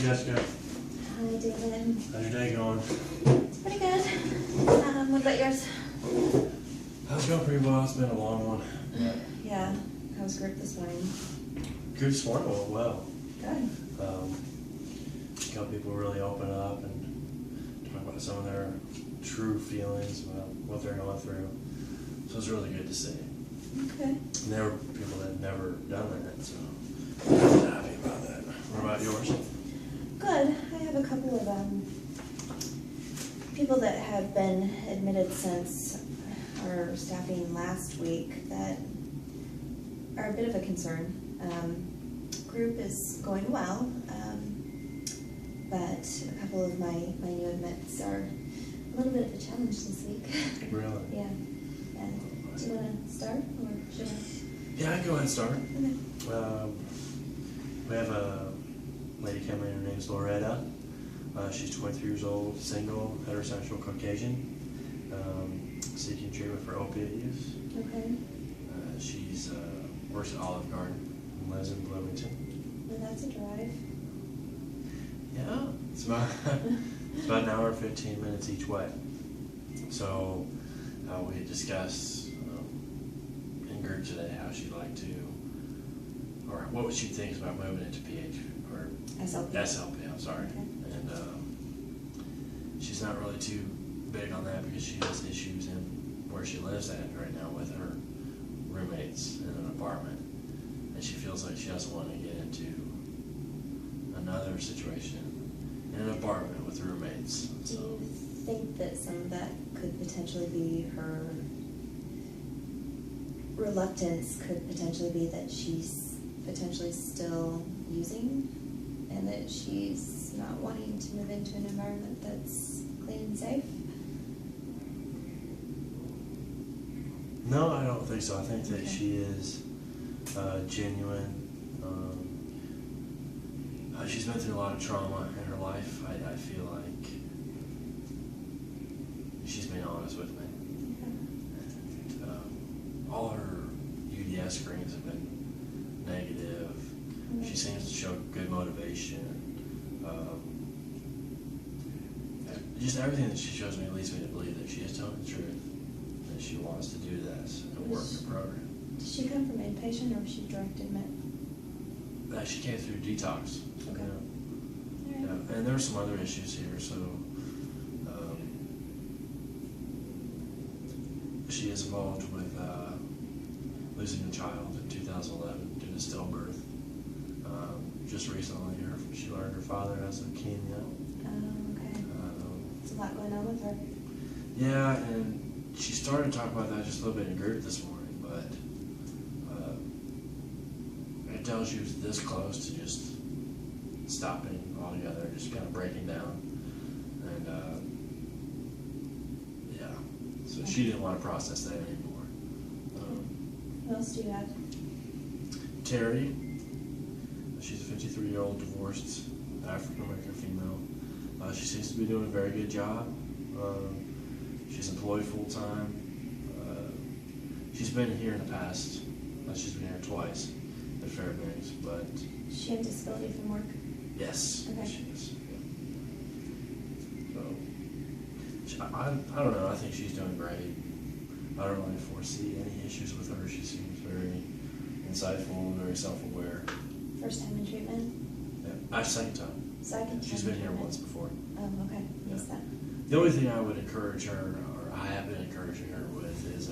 Jessica. Hi, David. How's your day going? It's pretty good. What about yours? It's going pretty well. It's been a long one. Yeah. How was group this morning? Good this morning went well. Good. Got people really open up and talk about some of their true feelings about what they're going through. So it's really good to see. Okay. And there were people that had never done that, so I'm happy about that. What about yours? Good. I have a couple of people that have been admitted since our staffing last week that are a bit of a concern. Group is going well, but a couple of my new admits are a little bit of a challenge this week. Really? Yeah. Do you want to start, or should I? Yeah, I can go ahead and start. Okay. We have a lady coming in, her name's Loretta. She's 23 years old, single, heterosexual, Caucasian, seeking treatment for opiate use. Okay. She's works at Olive Garden and lives in Bloomington. Well, that's a drive. Yeah, it's about an hour and 15 minutes each way. So we had discussed in group today how she'd like to, or what she thinks about moving into PH or SLP. I'm sorry, Okay. and she's not really too big on that because she has issues in where she lives at right now with her roommates in an apartment, and she feels like she doesn't want to get into another situation in an apartment with roommates. Do you think that some of that could potentially be her reluctance, could potentially be that she's potentially still using and that she's not wanting to move into an environment that's clean and safe? No, I don't think so. I think that she is genuine. She's been through a lot of trauma in her life. I feel like she's been honest with me. All her UDS screens have been negative. She seems to show good motivation. Just everything that she shows me leads me to believe that she is telling the truth, that she wants to do this and work the program. Did she come from inpatient or was she direct admit? She came through detox. Okay. Yeah, and there are some other issues here. So she is involved with losing a child in 2011 due to stillbirth. Just recently, she learned her father has leukemia. Okay. There's a lot going on with her. Yeah, and she started to talk about that just a little bit in group this morning, but I could tell she was this close to just stopping altogether, just kind of breaking down. And yeah, so she didn't want to process that anymore. Who else do you have? Terry, she's a 53-year-old divorced African-American female. She seems to be doing a very good job. She's employed full-time. She's been here in the past. She's been here twice at Fairbanks, but... Does she have disability from work? Yes, Okay. she is. So, I don't know. I think she's doing great. I don't really foresee any issues with her. She seems very insightful, very self-aware. First time in treatment? Yeah, second time. Second time. She's been here once before. Okay. Missed that. The only thing I would encourage her, or I have been encouraging her with, is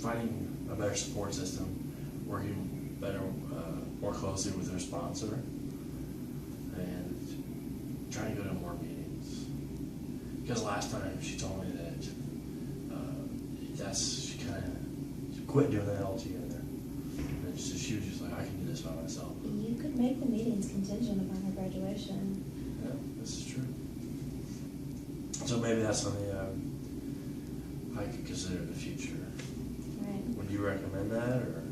finding a better support system, working better, more closely with her sponsor, and trying to go to more meetings. Because last time she told me that she kind of quit doing that altogether. And so she was just like, I can do this by myself. You could make the meetings contingent upon her graduation. Yeah, this is true. So maybe that's something I could consider in the future. Right. Would you recommend that, or?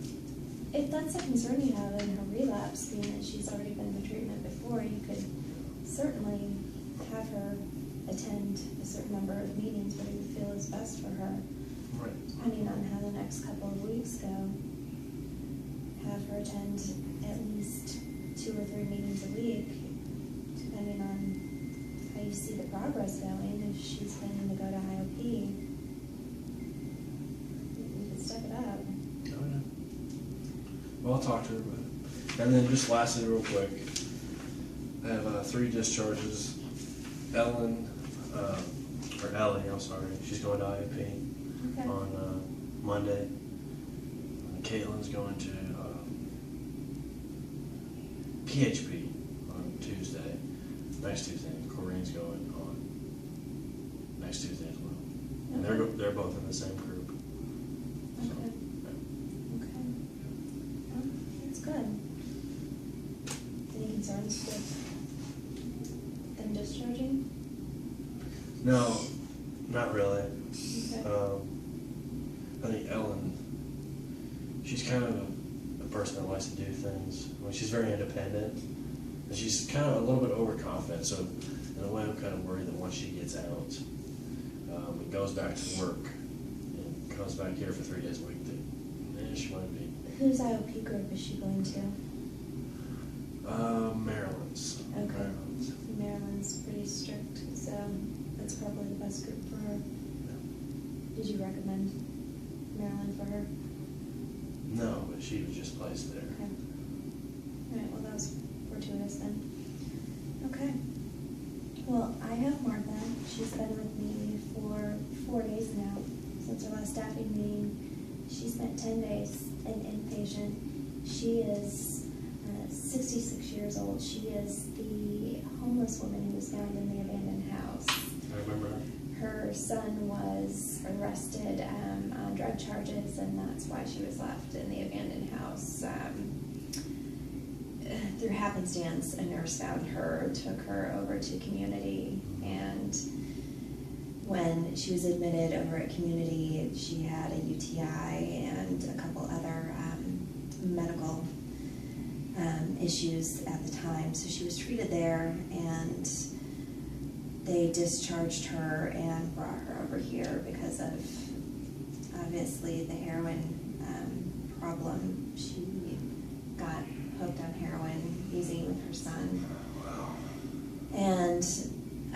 If that's a concern you have in her relapse, being that she's already been to treatment before, you could certainly have her attend a certain number of meetings, what you feel is best for her. Right. Depending on how the next couple of weeks go, have her attend at least 2 or 3 meetings a week, depending on how you see the progress going. If she's planning to go to IOP, you could step it up. Oh, yeah. Well, I'll talk to her about it. And then just lastly, real quick, I have 3 discharges. Ellie, I'm sorry, she's going to IOP Okay. on Monday. Caitlin's going to PHP on Tuesday, next Tuesday, and Corinne's going on next Tuesday as well. And they're both in the same group. So, Okay. yeah. Okay. Well, that's good. Any concerns with them discharging? No, not really. Okay. I think Ellen, she's kind of a person that likes to do things. I mean, she's very independent, and she's kind of a little bit overconfident. So, in a way, I'm kind of worried that once she gets out, and goes back to work, and comes back here for 3 days a week, that she might be. Whose IOP group is she going to? Maryland's. Okay. Maryland's. Maryland's pretty strict, so that's probably the best group for her. Did you recommend Maryland for her? No, but she was just placed there. Okay. All right, well, that was fortuitous then. Okay. Well, I have Martha. She's been with me for 4 days now, since our last staffing meeting. She spent 10 days in inpatient. She is 66 years old. She is the homeless woman who was found in the abandoned house. I remember her. Her son was arrested on drug charges, and that's why she was left in the abandoned house. Through happenstance, a nurse found her, took her over to community, and when she was admitted over at community, she had a UTI and a couple other medical issues at the time. So she was treated there, and they discharged her and brought her over here because of, obviously, the heroin problem. She got hooked on heroin using with her son. And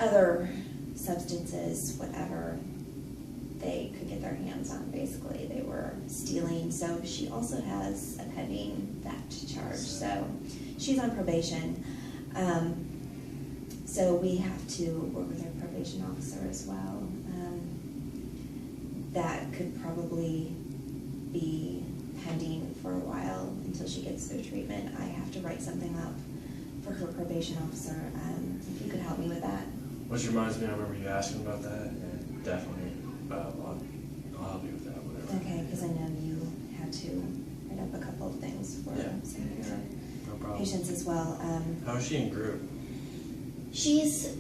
other substances, whatever they could get their hands on, basically. They were stealing. So she also has a pending theft charge. So she's on probation. So we have to work with our probation officer as well. That could probably be pending for a while until she gets through treatment. I have to write something up for her probation officer. If you could help me with that. Which reminds me, I remember you asking about that, and definitely, I'll help you with that, whatever. Okay, because I know you had to write up a couple of things for some of your No problem. patients as well. How is she in group? She's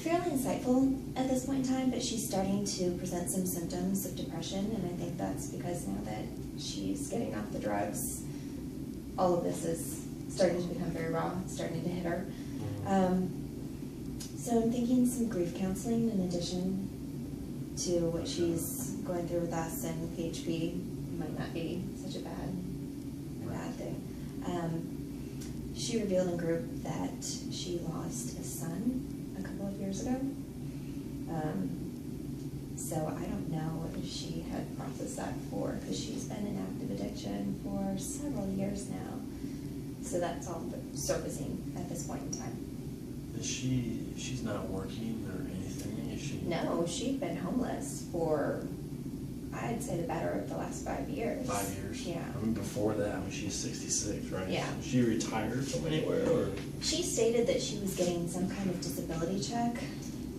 fairly insightful at this point in time, but she's starting to present some symptoms of depression, and I think that's because now that she's getting off the drugs, all of this is starting to become very raw, it's starting to hit her. So I'm thinking some grief counseling in addition to what she's going through with us, and PHP might not be such a bad thing. She revealed in group that she lost a son a couple of years ago. So I don't know if she had processed that before, because she's been in active addiction for several years now. So that's all surfacing at this point in time. Is she's not working or anything? Is she? No, she'd been homeless for, I'd say, the better of the last 5 years. 5 years? Yeah. I mean, before that, I mean, she's 66, right? Yeah. Is she retired from anywhere, or? She stated that she was getting some kind of disability check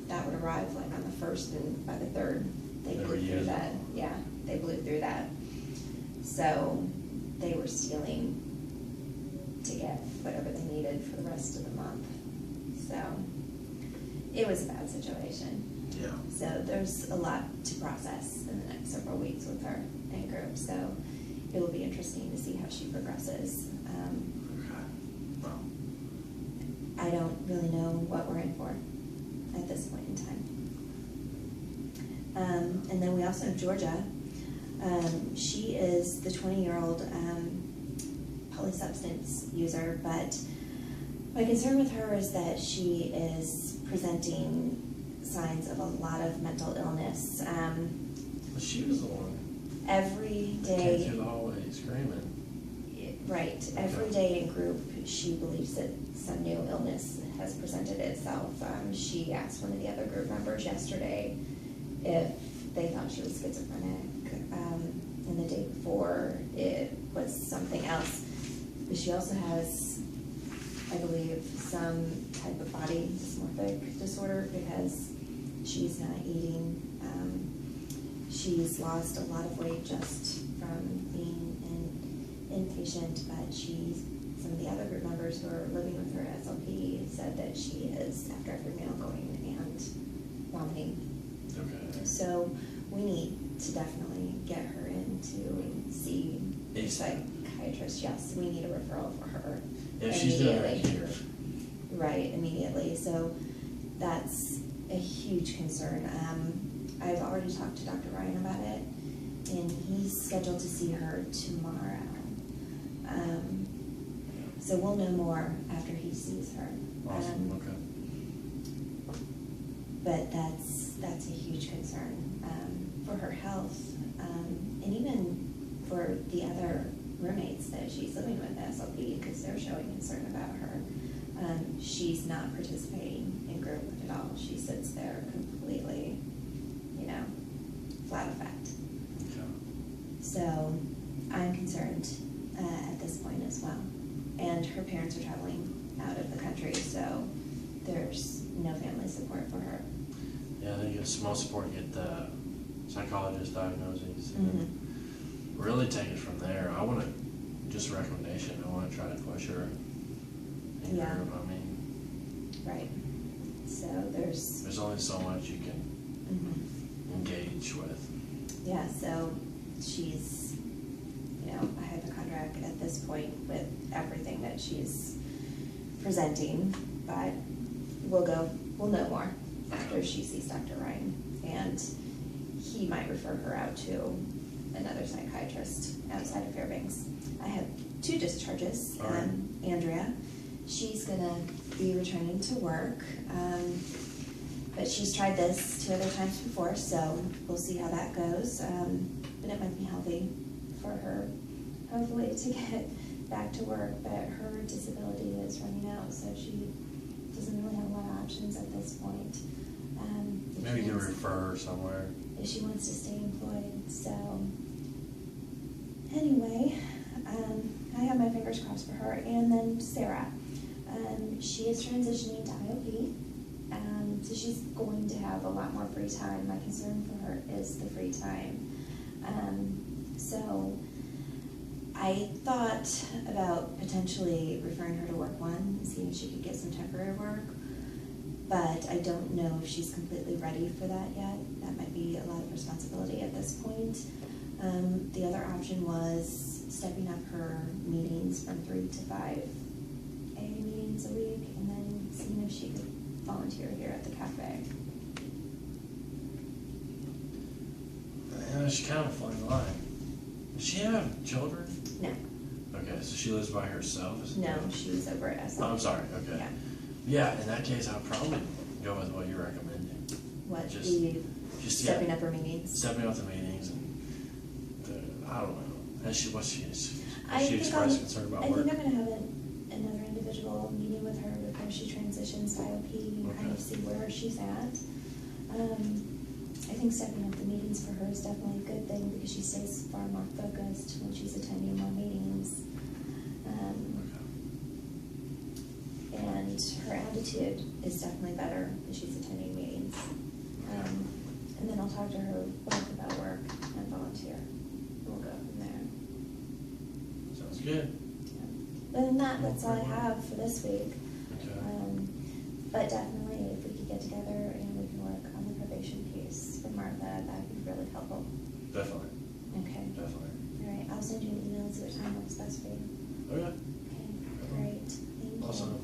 that would arrive like on the 1st, and by the 3rd, they blew through that. Yeah, they blew through that. So they were stealing to get whatever they needed for the rest of the month. So it was a bad situation. Yeah. So there's a lot to process in the next several weeks with her in group. So it will be interesting to see how she progresses. Okay. Well, I don't really know what we're in for at this point in time. And then we also have Georgia. She is the 20-year-old polysubstance user, but My concern with her is that she is presenting signs of a lot of mental illness. But she was the one Every that came day, through the hallway screaming. right, every day in group, she believes that some new illness has presented itself. She asked one of the other group members yesterday if they thought she was schizophrenic, and the day before it was something else. But she also has, I believe, some type of body dysmorphic disorder because she's not eating. She's lost a lot of weight just from being an inpatient, but some of the other group members who are living with her at SLP said that she is, after every meal, going and vomiting. Okay. So we need to definitely get her in to see a psychiatrist. Yes, we need a referral for her. Yeah, she's doing it here. Right, immediately. So that's a huge concern. I've already talked to Dr. Ryan about it, and he's scheduled to see her tomorrow. So we'll know more after he sees her. Awesome. Okay. But that's a huge concern for her health, and even for the other roommates that she's living with at SLP, because they're showing concern about her. She's not participating in group at all. She sits there completely, flat effect. Okay. So I'm concerned at this point as well. And her parents are traveling out of the country, so there's no family support for her. Yeah, they get small support, get the psychologist diagnoses, and then really take it from there. I want to, just a recommendation, I want to try to push her in Yeah. group. I mean, Right. So there's only so much you can engage with. Yeah, so she's, a hypochondriac at this point with everything that she's presenting, but we'll know more after she sees Dr. Ryan, and he might refer her out to another psychiatrist outside of Fairbanks. I have 2 discharges. All right. Andrea, she's gonna be returning to work, but she's tried this 2 other times before, so we'll see how that goes. But it might be healthy for her, hopefully, to get back to work, but her disability is running out, so she doesn't really have a lot of options at this point. If Maybe she you can wants- refer her somewhere. if she wants to stay employed. So anyway, I have my fingers crossed for her. And then Sarah, she is transitioning to IOP, so she's going to have a lot more free time. My concern for her is the free time. So I thought about potentially referring her to work 1 and seeing if she could get some temporary work. But I don't know if she's completely ready for that yet. That might be a lot of responsibility at this point. The other option was stepping up her meetings from 3 to 5 AA meetings a week, and then seeing if she could volunteer here at the cafe. Yeah, she's kind of a fine line. Does she have children? No, Okay, so she lives by herself? Is it no, correct? she's over at SL. Oh, I'm sorry, okay. Yeah. Yeah, in that case, I'd probably go with what you're recommending. What, Just- the stepping up her meetings? Stepping up the meetings and, I don't know, has she I think expressed concern about I work? think I'm gonna have another individual meeting with her before she transitions to IOP and kind of Okay. see where she's at. I think stepping up the meetings for her is definitely a good thing because she stays far more focused when she's attending more meetings. Okay. And her attitude is definitely better when she's attending meetings. And then I'll talk to her both about work and volunteer. We'll go from there. Sounds good. Other than that, that's all I have for this week. Okay. But definitely, if we could get together and we can work on the probation piece for Martha, that'd be really helpful. Definitely, Okay. definitely. All right, I'll send you an email and see what time works best for you. Okay. Okay, great. Thank you. Awesome.